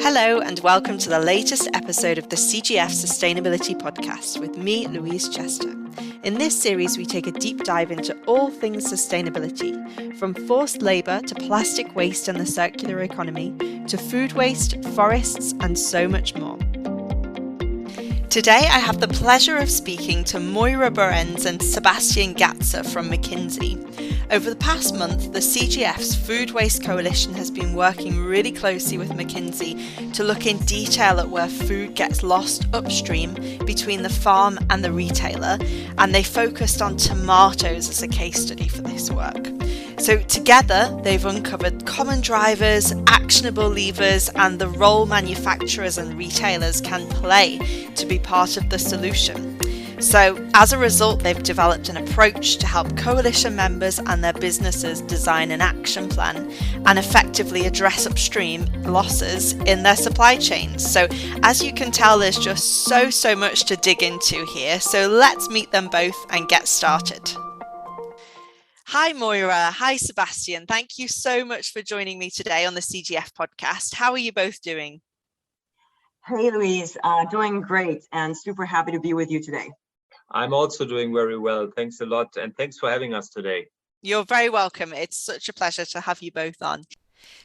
Hello and welcome to the latest episode of the CGF Sustainability Podcast with me, Louise Chester. In this series, we take a deep dive into all things sustainability, from forced labour to plastic waste and the circular economy, to food waste, forests, and so much more. Today, I have the pleasure of speaking to Moira Borens and Sebastian Gatzer from McKinsey. Over the past month, the CGF's Food Waste Coalition has been working really closely with McKinsey to look in detail at where food gets lost upstream between the farm and the retailer, and they focused on tomatoes as a case study for this work. So together, they've uncovered common drivers, actionable levers, and the role manufacturers and retailers can play to be part of the solution. So as a result, they've developed an approach to help coalition members and their businesses design an action plan and effectively address upstream losses in their supply chains. So as you can tell, there's just so much to dig into here. So let's meet them both and get started. Hi, Moira. Hi, Sebastian. Thank you so much for joining me today on the CGF podcast. How are you both doing? Hey, Louise. Doing great and super happy to be with you today. I'm also doing very well. Thanks a lot. And thanks for having us today. You're very welcome. It's such a pleasure to have you both on.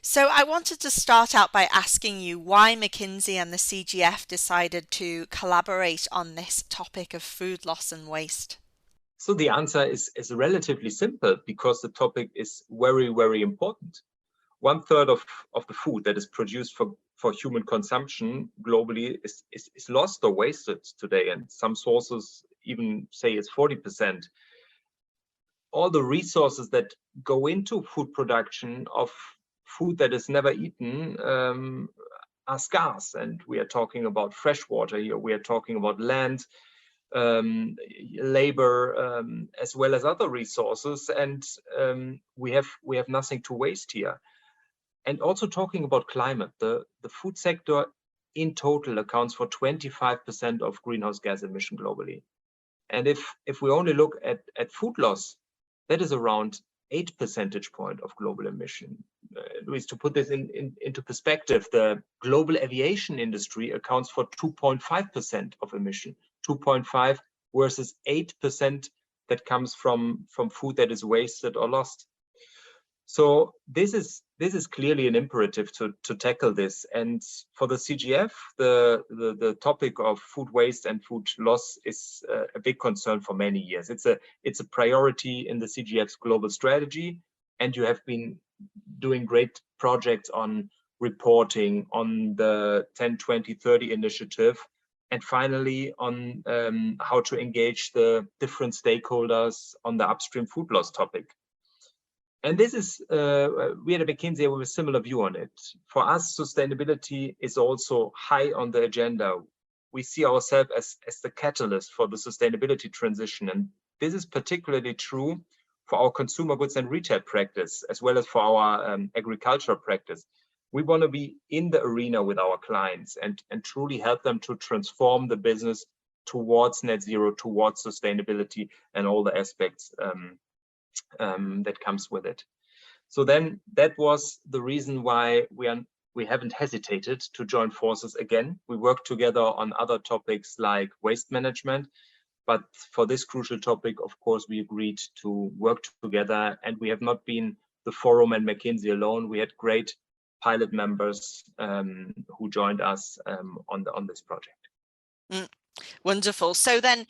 So I wanted to start out by asking you why McKinsey and the CGF decided to collaborate on this topic of food loss and waste. So the answer is relatively simple because the topic is very important. 1/3 of the food that is produced for human consumption globally is lost or wasted today. And some sources even say it's 40%. All the resources that go into food production of food that is never eaten are scarce. And we are talking about fresh water here. We are talking about land, labor, as well as other resources, and we have nothing to waste here. And also talking about climate, the food sector in total accounts for 25% of greenhouse gas emission globally. And if we only look at food loss, that is around 8 percentage point of global emission. Louise, to put this into perspective, the global aviation industry accounts for 2.5% of emission. 2.5 versus 8% that comes from food that is wasted or lost. So this is clearly an imperative to tackle this. And for the CGF, the topic of food waste and food loss is a big concern for many years. It's a priority in the CGF's global strategy, and you have been doing great projects on reporting on the 10-20-30 initiative. And finally, on how to engage the different stakeholders on the upstream food loss topic. And this is, we at McKinsey have a similar view on it. For us, sustainability is also high on the agenda. We see ourselves as the catalyst for the sustainability transition. And this is particularly true for our consumer goods and retail practice, as well as for our agricultural practice. We want to be in the arena with our clients and truly help them to transform the business towards net zero, towards sustainability and all the aspects that comes with it. So then that was the reason why we haven't hesitated to join forces again. We worked together on other topics like waste management, but for this crucial topic, of course, we agreed to work together, and we have not been the forum and McKinsey alone. We had great pilot members who joined us on this project. Wonderful. So then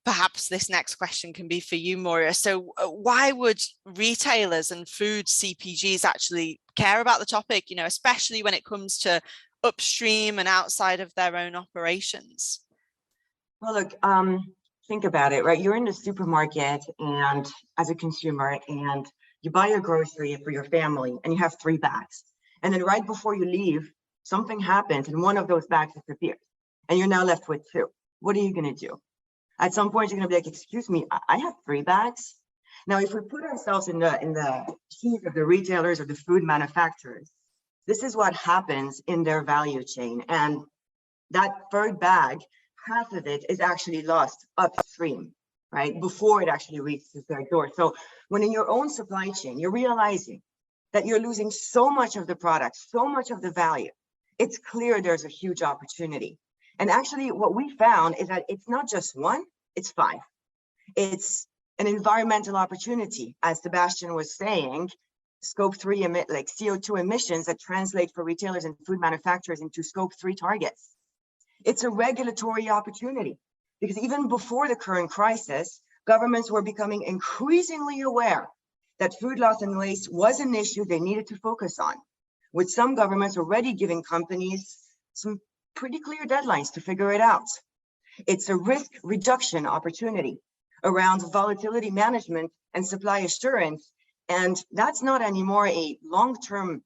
perhaps this next question can be for you, Moira. So why would retailers and food CPGs actually care about the topic, especially when it comes to upstream and outside of their own operations? Well, look, think about it, right? You're in the supermarket and as a consumer, and you buy a grocery for your family and you have 3 bags. And then right before you leave, something happens and one of those bags disappears and you're now left with 2. What are you going to do? At some point, you're going to be like, excuse me, I have 3 bags. Now, if we put ourselves in the shoes of the retailers or the food manufacturers, this is what happens in their value chain. And that 3rd bag, half of it is actually lost upstream, right? Before it actually reaches their door. So when in your own supply chain, you're realizing that you're losing so much of the product, so much of the value, it's clear there's a huge opportunity. And actually what we found is that it's not just one, it's 5. It's an environmental opportunity, as Sebastian was saying, scope 3 like CO2 emissions that translate for retailers and food manufacturers into scope 3 targets. It's a regulatory opportunity, because even before the current crisis, governments were becoming increasingly aware that food loss and waste was an issue they needed to focus on, with some governments already giving companies some pretty clear deadlines to figure it out. It's a risk reduction opportunity around volatility management and supply assurance. And that's not anymore a long-term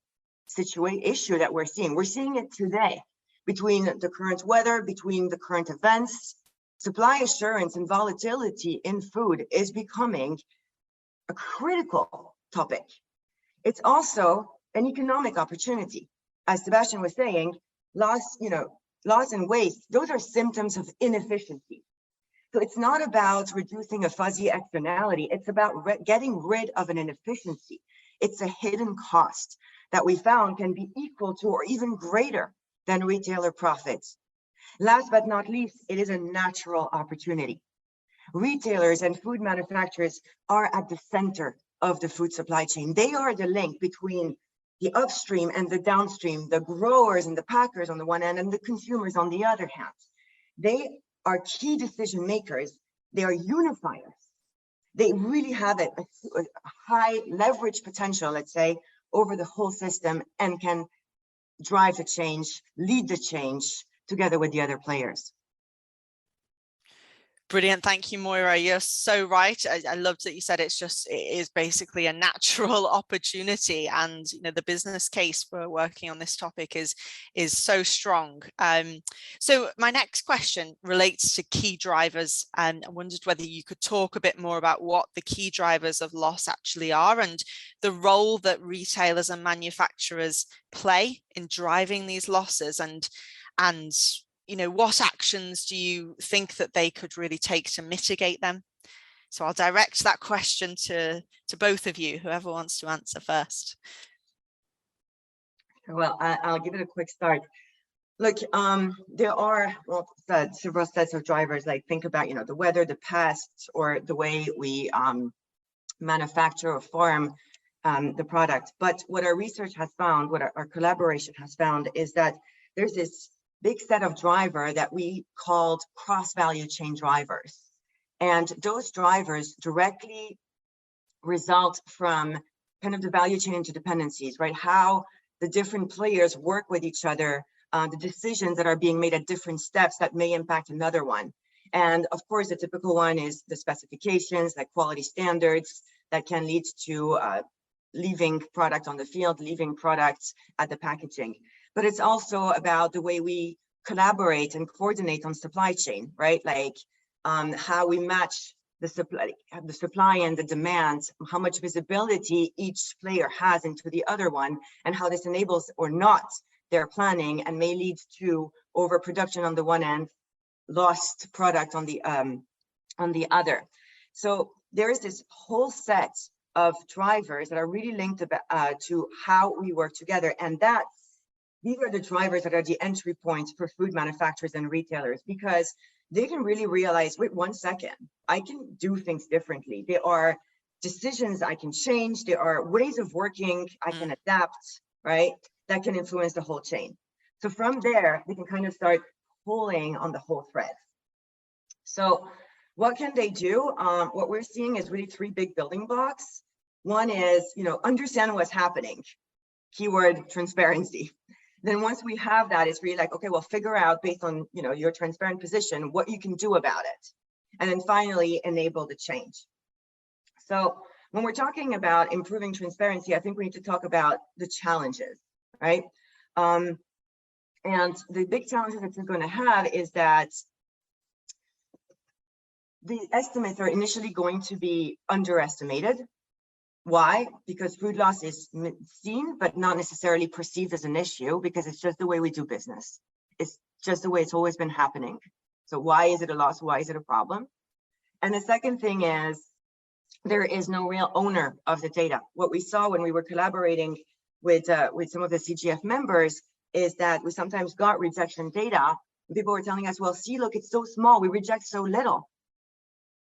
issue that we're seeing. We're seeing it today between the current weather, between the current events. Supply assurance and volatility in food is becoming a critical topic. It's also an economic opportunity. As Sebastian was saying, loss and waste, those are symptoms of inefficiency. So it's not about reducing a fuzzy externality, it's about getting rid of an inefficiency. It's a hidden cost that we found can be equal to or even greater than retailer profits. Last but not least, it is a natural opportunity. Retailers and food manufacturers are at the center of the food supply chain. They are the link between the upstream and the downstream, the growers and the packers on the one hand, and the consumers on the other hand. They are key decision makers. They are unifiers. They really have a high leverage potential, let's say, over the whole system, and can drive the change, lead the change together with the other players. Brilliant. Thank you, Moira. You're so right. I loved that you said it is basically a natural opportunity, and the business case for working on this topic is so strong. So my next question relates to key drivers, and I wondered whether you could talk a bit more about what the key drivers of loss actually are and the role that retailers and manufacturers play in driving these losses, and what actions do you think that they could really take to mitigate them? So I'll direct that question to both of you, whoever wants to answer first. Well, I'll give it a quick start. Look, there are several sets of drivers. Like, think about the weather, the pests, or the way we manufacture or farm the product. But what our research has found, what our collaboration has found, is that there's this big set of driver that we called cross-value chain drivers. And those drivers directly result from kind of the value chain interdependencies, right? How the different players work with each other, the decisions that are being made at different steps that may impact another one. And of course, the typical one is the specifications, like quality standards, that can lead to leaving product on the field, leaving products at the packaging. But it's also about the way we collaborate and coordinate on supply chain, right? Like how we match the supply and the demand, how much visibility each player has into the other one, and how this enables or not their planning and may lead to overproduction on the one end, lost product on the other. So there is this whole set of drivers that are really linked to how we work together, and these are the drivers that are the entry points for food manufacturers and retailers, because they can really realize, wait, 1 second, I can do things differently. There are decisions I can change. There are ways of working I can adapt, right? That can influence the whole chain. So from there, they can kind of start pulling on the whole thread. So what can they do? What we're seeing is really 3 big building blocks. One is, understand what's happening. Keyword transparency. Then once we have that, it's really like, okay, well, figure out based on your transparent position what you can do about it. And then finally enable the change. So when we're talking about improving transparency, I think we need to talk about the challenges, right? And the big challenges that you're going to have is that the estimates are initially going to be underestimated. Why? Because food loss is seen, but not necessarily perceived as an issue, because it's just the way we do business. It's just the way it's always been happening. So why is it a loss? Why is it a problem? And the second thing is, there is no real owner of the data. What we saw when we were collaborating with some of the CGF members is that we sometimes got rejection data. People were telling us, well, see, look, it's so small, we reject so little.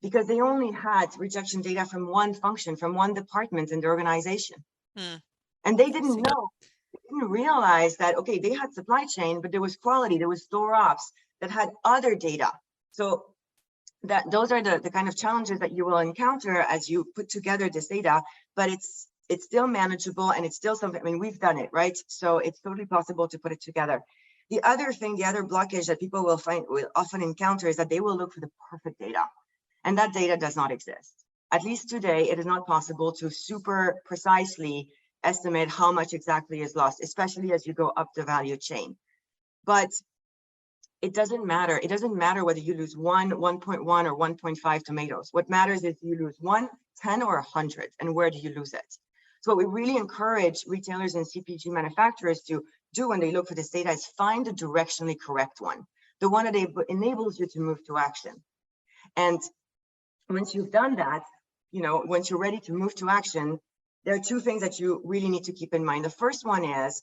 Because they only had rejection data from one function, from one department in the organization. And they didn't know, they didn't realize that, okay, they had supply chain, but there was quality, there was store ops that had other data. So those are the kind of challenges that you will encounter as you put together this data, but it's still manageable, and it's still something, I mean, we've done it, right? So it's totally possible to put it together. The other thing, the other blockage that people will often encounter is that they will look for the perfect data. And that data does not exist. At least today, it is not possible to super precisely estimate how much exactly is lost, especially as you go up the value chain. But it doesn't matter. It doesn't matter whether you lose 1, 1.1, or 1.5 tomatoes. What matters is you lose 1, 10, or 100, and where do you lose it? So what we really encourage retailers and CPG manufacturers to do when they look for this data is find the directionally correct one, the one that enables you to move to action. And once you've done that, once you're ready to move to action, there are two things that you really need to keep in mind. The first one is,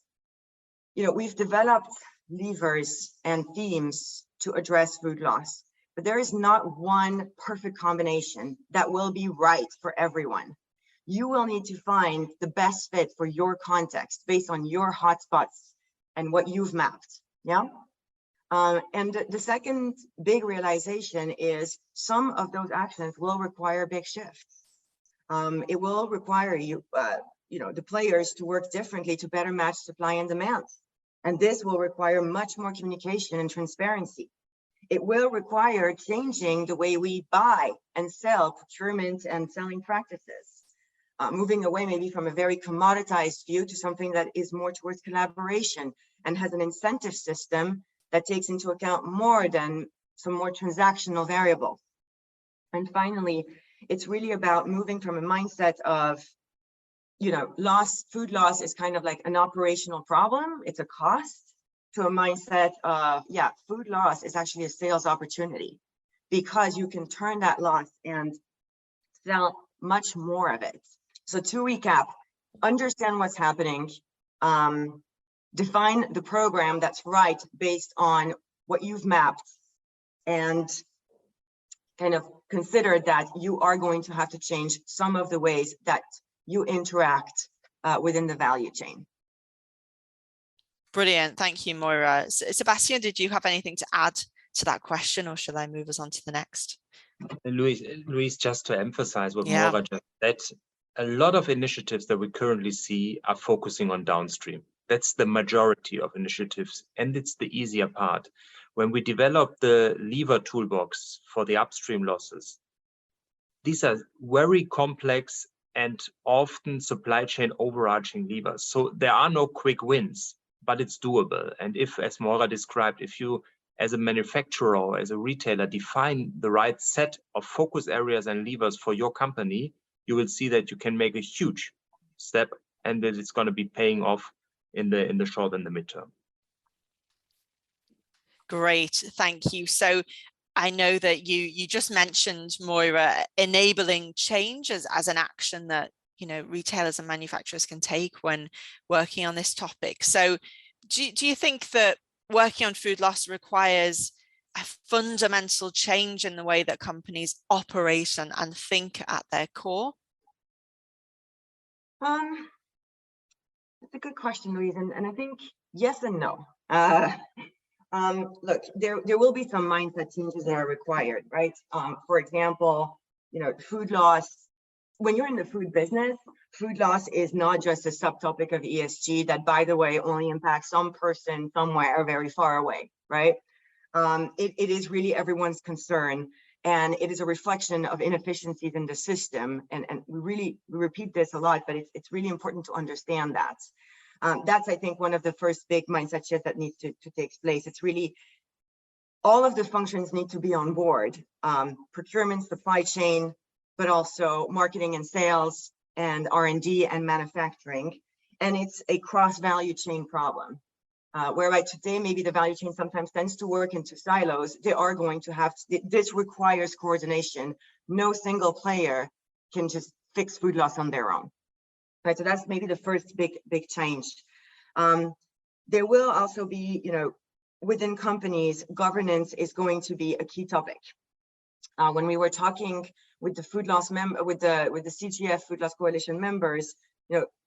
we've developed levers and themes to address food loss, but there is not one perfect combination that will be right for everyone. You will need to find the best fit for your context based on your hotspots and what you've mapped. Yeah. And the second big realization is some of those actions will require big shifts. It will require the players to work differently to better match supply and demand. And this will require much more communication and transparency. It will require changing the way we buy and sell, procurement and selling practices. Moving away maybe from a very commoditized view to something that is more towards collaboration and has an incentive system that takes into account more than some more transactional variables. And finally, it's really about moving from a mindset of, food loss is kind of like an operational problem, it's a cost, to a mindset of, food loss is actually a sales opportunity, because you can turn that loss and sell much more of it. So to recap, understand what's happening, define the program that's right based on what you've mapped, and kind of consider that you are going to have to change some of the ways that you interact within the value chain. Brilliant. Thank you, Moira. Sebastian, did you have anything to add to that question, or should I move us on to the next? Louise, just to emphasize what Moira just said, a lot of initiatives that we currently see are focusing on downstream. That's the majority of initiatives, and it's the easier part. When we develop the lever toolbox for the upstream losses, these are very complex and often supply chain overarching levers. So there are no quick wins, but it's doable. And if, as Moira described, if you as a manufacturer or as a retailer define the right set of focus areas and levers for your company, you will see that you can make a huge step, and that it's going to be paying off in the short and the midterm. Great, thank you. So I know that you just mentioned, Moira, enabling change as an action that retailers and manufacturers can take when working on this topic. So do you think that working on food loss requires a fundamental change in the way that companies operate and think at their core? That's a good question, Louise, and I think yes and no. Look, there will be some mindset changes that are required, right? For example, food loss. When you're in the food business, food loss is not just a subtopic of ESG that, by the way, only impacts some person somewhere very far away, right? It is really everyone's concern, and it is a reflection of inefficiencies in the system. And we repeat this a lot, but it's really important to understand that. That's, I think, one of the first big mindset shifts that needs to take place. It's really all of the functions need to be on board, procurement, supply chain, but also marketing and sales and R&D and manufacturing. And it's a cross-value chain problem, whereby today maybe the value chain sometimes tends to work into silos. They are going to have, this requires coordination. No single player can just fix food loss on their own. Right, so that's maybe the first big change. there will also be, within companies, governance is going to be a key topic. When we were talking with the food loss with the CGF Food Loss Coalition members,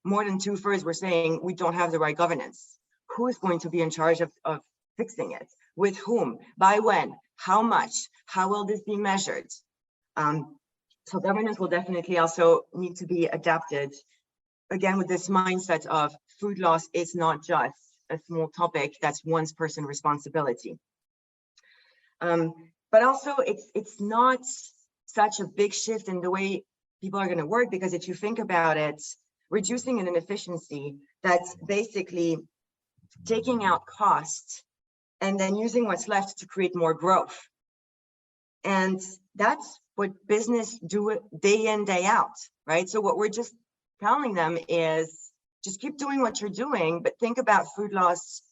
more than 2/3 were saying we don't have the right governance. Who is going to be in charge of fixing it? With whom? By when? How much? How will this be measured? So governance will definitely also need to be adapted. Again, with this mindset of food loss is not just a small topic that's one person's responsibility. But also it's not such a big shift in the way people are going to work, because if you think about it, reducing an inefficiency, that's basically taking out costs and then using what's left to create more growth. And that's what business do day in, day out, right? So what we're just telling them is just keep doing what you're doing, but think about food loss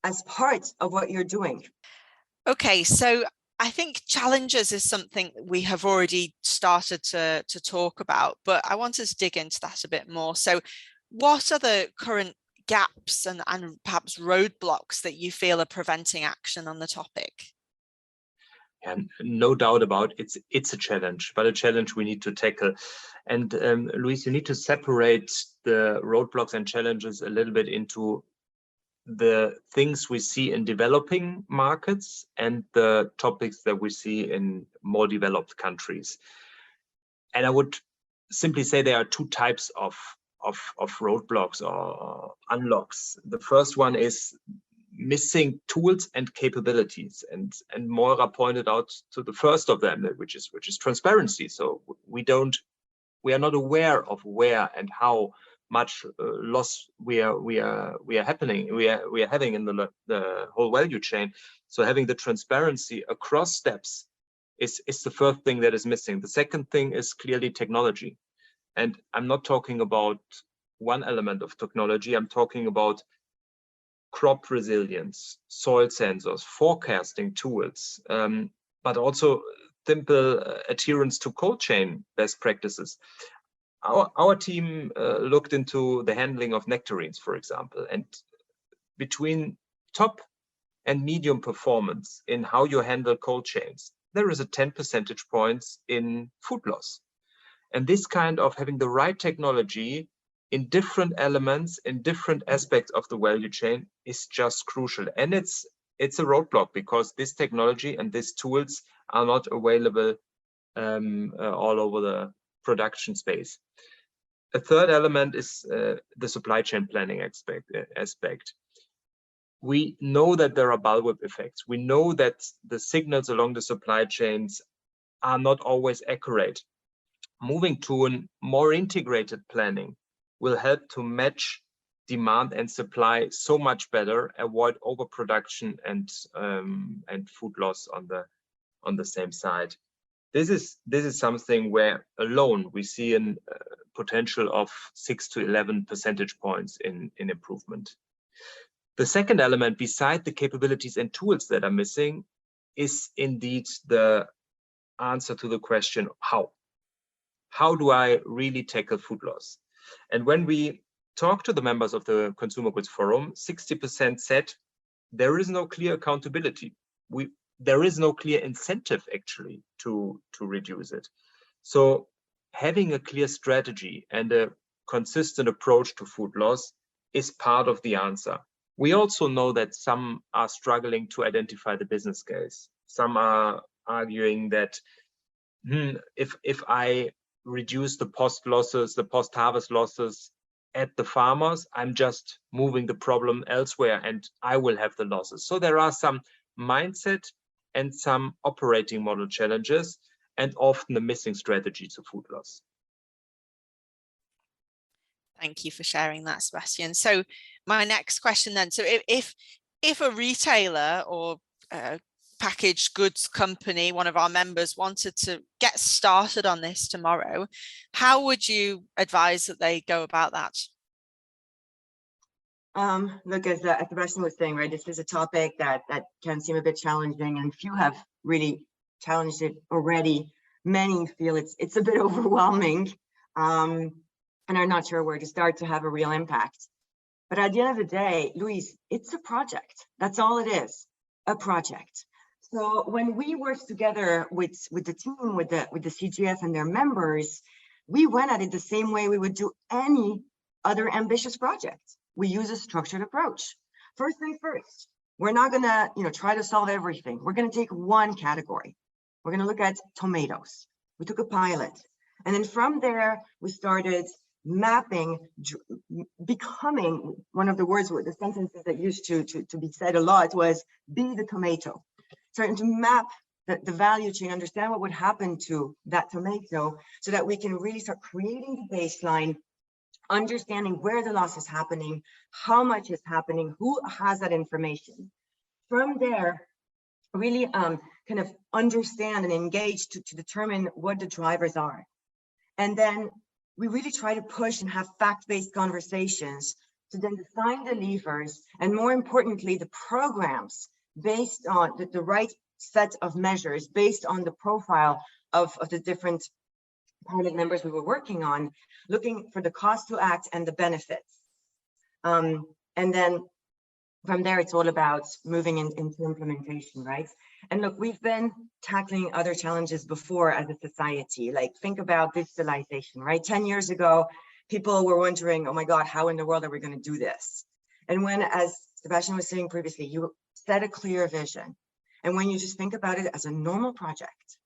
as part of what you're doing. Okay, so I think challenges is something we have already started to talk about, but I want us to dig into that a bit more. So what are the current gaps and perhaps roadblocks that you feel are preventing action on the topic? And no doubt about it's a challenge, but a challenge we need to tackle. And Louise, you need to separate the roadblocks and challenges a little bit into the things we see in developing markets and the topics that we see in more developed countries. And I would simply say there are two types of roadblocks or unlocks. The first one is missing tools and capabilities, and Moira pointed out to the first of them, which is transparency. So we are not aware of where and how much loss we are having in the whole value chain. So having the transparency across steps is the first thing that is missing. The second thing is clearly technology, and I'm not talking about one element of technology. I'm talking about crop resilience, soil sensors, forecasting tools, but also simple adherence to cold chain best practices. Our team looked into the handling of nectarines, for example, and between top and medium performance in how you handle cold chains, there is a 10 percentage points in food loss. And this kind of having the right technology in different elements, in different aspects of the value chain is just crucial. And it's a roadblock because this technology and these tools are not available all over the production space. A third element is the supply chain planning aspect. We know that there are bullwhip effects. We know that the signals along the supply chains are not always accurate. Moving to a more integrated planning will help to match demand and supply so much better, avoid overproduction and food loss on the same side. This is something where alone we see a potential of 6 to 11 percentage points in improvement. The second element, beside the capabilities and tools that are missing, is indeed the answer to the question, how? How do I really tackle food loss? And when we talk to the members of the Consumer Goods Forum, 60% said there is no clear accountability. There is no clear incentive actually to reduce it. So having a clear strategy and a consistent approach to food loss is part of the answer. We also know that some are struggling to identify the business case. Some are arguing that if I reduce the post-harvest losses at the farmers, I'm just moving the problem elsewhere and I will have the losses. So there are some mindset and some operating model challenges and often a missing strategy to food loss. Thank you for sharing that, Sebastian. So my next question then, so if a retailer or packaged goods company, one of our members, wanted to get started on this tomorrow, how would you advise that they go about that? Look, as Sebastian was saying, right, this is a topic that can seem a bit challenging, and few have really challenged it already. Many feel it's a bit overwhelming, and are not sure where to start to have a real impact. But at the end of the day, Louise, it's a project. That's all it is, a project. So when we worked together with the team, with the CGF and their members, we went at it the same way we would do any other ambitious project. We use a structured approach. First thing first, we're not gonna try to solve everything. We're gonna take one category. We're gonna look at tomatoes. We took a pilot. And then from there, we started mapping, becoming, one of the words, the sentences that used to be said a lot was, be the tomato. Starting to map the value chain, understand what would happen to that tomato so that we can really start creating the baseline, understanding where the loss is happening, how much is happening, who has that information. From there, really kind of understand and engage to determine what the drivers are. And then we really try to push and have fact-based conversations to then define the levers and, more importantly, the programs based on the right set of measures based on the profile of the different pilot members we were working on, looking for the cost to act and the benefits. And then from there, it's all about moving into implementation, right? And look, we've been tackling other challenges before as a society, like think about digitalization, right? 10 years ago, people were wondering, oh my God, how in the world are we going to do this? And when, as Sebastian was saying previously, you set a clear vision. And when you just think about it as a normal project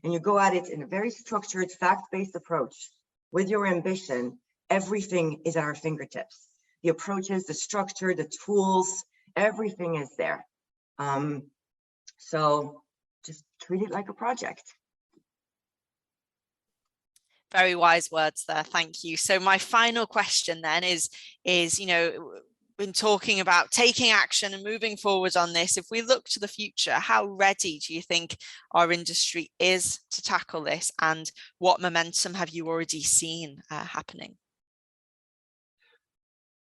and you go at it in a very structured, fact-based approach with your ambition, everything is at our fingertips. The approaches, the structure, the tools, everything is there. So just treat it like a project. Very wise words there. Thank you. So my final question then is, been talking about taking action and moving forward on this. If we look to the future, how ready do you think our industry is to tackle this, and what momentum have you already seen happening?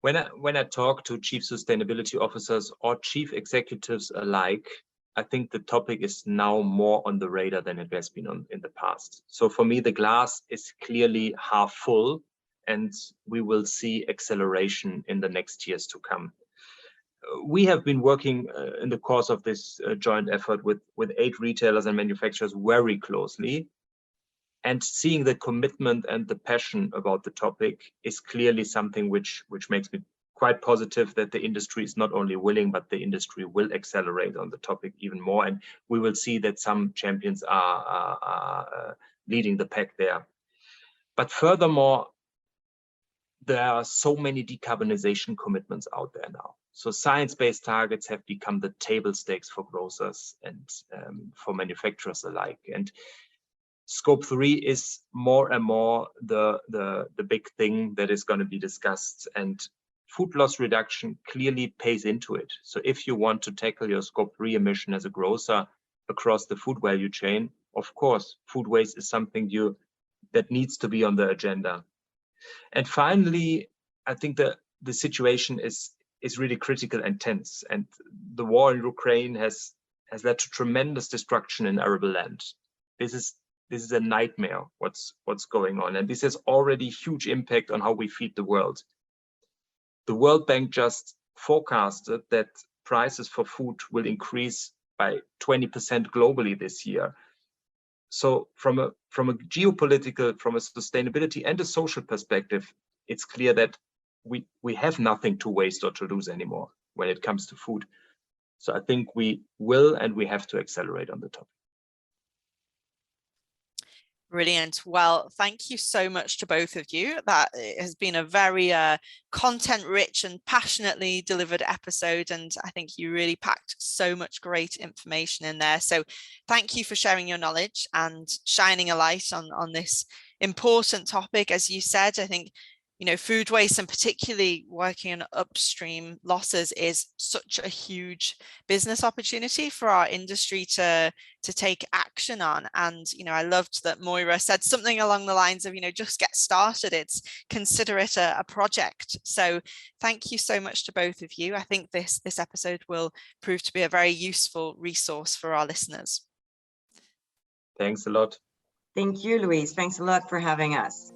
When I talk to chief sustainability officers or chief executives alike, I think the topic is now more on the radar than it has been in the past. So for me, the glass is clearly half full, and we will see acceleration in the next years to come. We have been working in the course of this joint effort with 8 retailers and manufacturers very closely. And seeing the commitment and the passion about the topic is clearly something which makes me quite positive that the industry is not only willing, but the industry will accelerate on the topic even more. And we will see that some champions are leading the pack there. But furthermore, there are so many decarbonization commitments out there now. So science-based targets have become the table stakes for grocers and for manufacturers alike. And Scope 3 is more and more the big thing that is going to be discussed, and food loss reduction clearly pays into it. So if you want to tackle your Scope 3 emission as a grocer across the food value chain, of course, food waste is something that needs to be on the agenda. And finally, I think the situation is really critical and tense, and the war in Ukraine has led to tremendous destruction in arable land. This is a nightmare, what's going on, and this has already huge impact on how we feed the world. The World Bank just forecasted that prices for food will increase by 20% globally this year. So from a geopolitical, from a sustainability and a social perspective, it's clear that we have nothing to waste or to lose anymore when it comes to food. So I think we will and we have to accelerate on the topic. Brilliant. Well, thank you so much to both of you. That has been a very content-rich and passionately delivered episode, and I think you really packed so much great information in there. So thank you for sharing your knowledge and shining a light on this important topic. As you said, I think food waste, and particularly working on upstream losses, is such a huge business opportunity for our industry to take action on. And I loved that Moira said something along the lines of just get started. It's consider it a project. So thank you so much to both of you. I think this episode will prove to be a very useful resource for our listeners. Thanks a lot. Thank you, Louise. Thanks a lot for having us.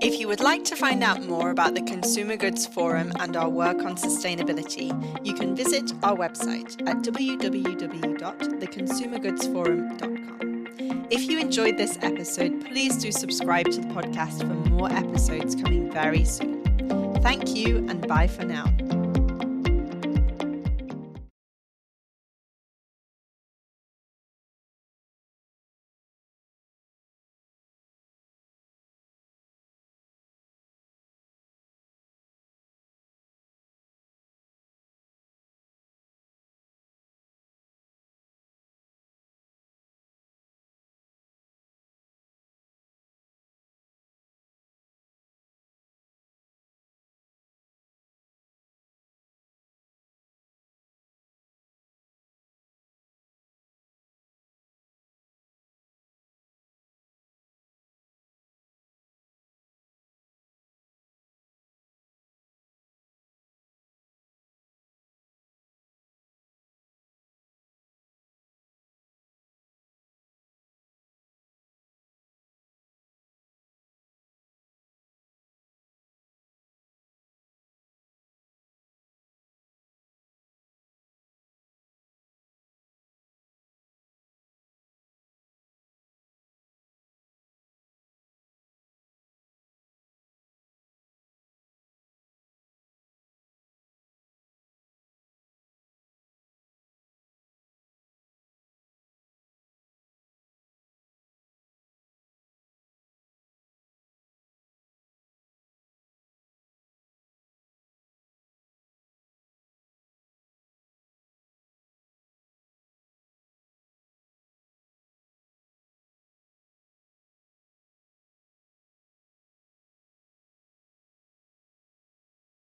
If you would like to find out more about the Consumer Goods Forum and our work on sustainability, you can visit our website at www.theconsumergoodsforum.com. If you enjoyed this episode, please do subscribe to the podcast for more episodes coming very soon. Thank you and bye for now.